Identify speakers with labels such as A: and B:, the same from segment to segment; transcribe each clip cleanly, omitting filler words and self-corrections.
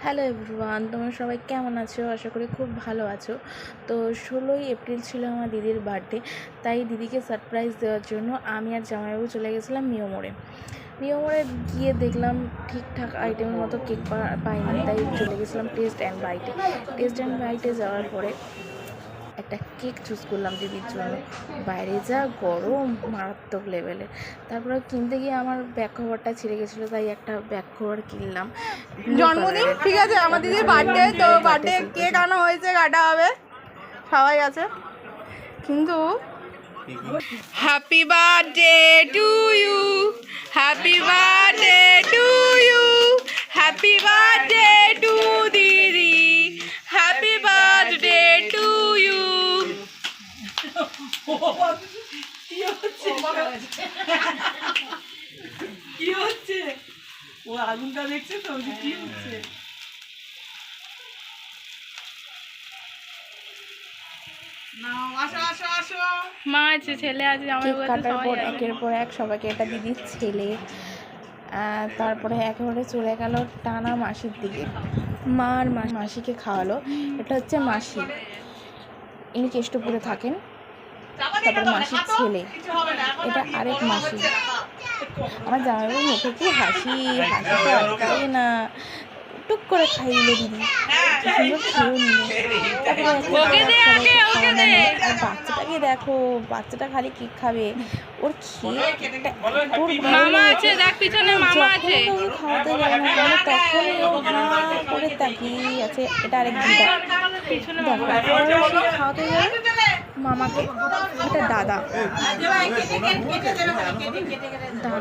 A: Hello everyone, তোমরা সবাই কেমন আছো? আশা করি খুব ভালো আছো। তো 16ই এপ্রিল ছিল আমার দিদির বার্থডে, তাই দিদিকে সারপ্রাইজ দেওয়ার জন্য আমি আর জামাইবাবু চলে গেছিলাম মিয়োমোড়ে। মিয়োমোড়ে গিয়ে দেখলাম ঠিকঠাক আইটেমের মতো কেক পাইনি, তাই চলে গেছিলাম টেস্ট অ্যান্ড বাইটে। টেস্ট অ্যান্ড বাইটে যাওয়ার পরে একটা কেক চুজ করলাম দিদির জন্য। বাইরে যা গরম, মারাত্মক লেভেলের। তারপরে কিনতে গিয়ে আমার ব্যাক কভারটা ছিঁড়ে গেছিলো, তাই একটা ব্যাক কভার কিনলাম।
B: জন্মদিন ঠিক আছে, আমার দিদির বার্থডে, তো বার্থডে কেক আনা হয়েছে, কাটা হবে, সবাই আছে। কিন্তু happy birthday to you, happy birthday to you, happy birthday to দিদি, হ্যাপি বার্থডে টু ইউ।
C: কি হচ্ছে? ও আগুনটা দেখছে তো, কি হচ্ছে?
B: মা আছে, ছেলে আছে,
A: কেক কাটার পর একের পর এক সবাইকে, এটা দিদির ছেলে। তারপরে একেবারে চলে গেল টানা মাসির দিকে। মার মাসিকে খাওয়ালো। এটা হচ্ছে মাসি, ইনি কেষ্টপুরে থাকেন। তারপর মাসির ছেলে, এটা আরেক মাসি। আমার জামাইবাবুর মুখে কি হাসি, হাসি তো আটকাবে না। টুক করে খাই দিল দিদি, সুন্দর খেয়েও নিল। আর বাচ্চাটাকে দেখো, বাচ্চাটা খালি কেক খাবে। ওর খেয়ে খাওয়াতে যায় না কেন, তখনই ও করে তাকিয়ে আছে। এটা আরেক দিদা, দেখো খাওয়াতে যাবে মামাকে। এটা দাদা,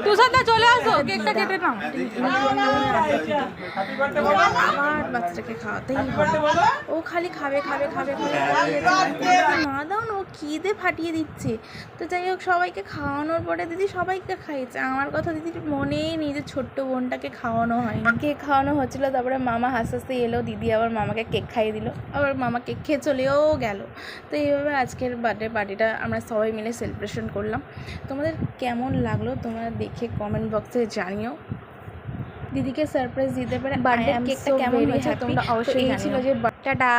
B: তুষারদা চলে আসো, কেকটা কেটে নাও।
A: আবার বাচ্চাটাকে খাওয়াতেই হবে। ও খালি খাবে খাবে খাবে খাবে, না দাও না, ও খিদে ফাটিয়ে দিচ্ছে। তো যাই হোক, সবাইকে খাওয়ানোর পরে দিদি সবাইকে খাইয়েছে। আমার কথা দিদির মনেই নেই যে ছোট্ট বোনটাকে খাওয়ানো হয়। কেক খাওয়ানো হচ্ছিলো, তারপরে মামা হাসতে হাসতে এলো। দিদি আবার মামাকে কেক খাইয়ে দিল, আবার মামা কেক খেয়ে চলেও গেল। তো এইভাবে আজকের বার্থডে পার্টিটা আমরা সবাই মিলে সেলিব্রেশন করলাম। তোমাদের কেমন লাগলো তোমরা দেখে কমেন্ট বক্সে জানিও। দিদিকে সারপ্রাইজ দিতে পারে বার্থডে কেকটা কেমন হয়েছে তোমরা অবশ্যই জানিও। যে টাটা।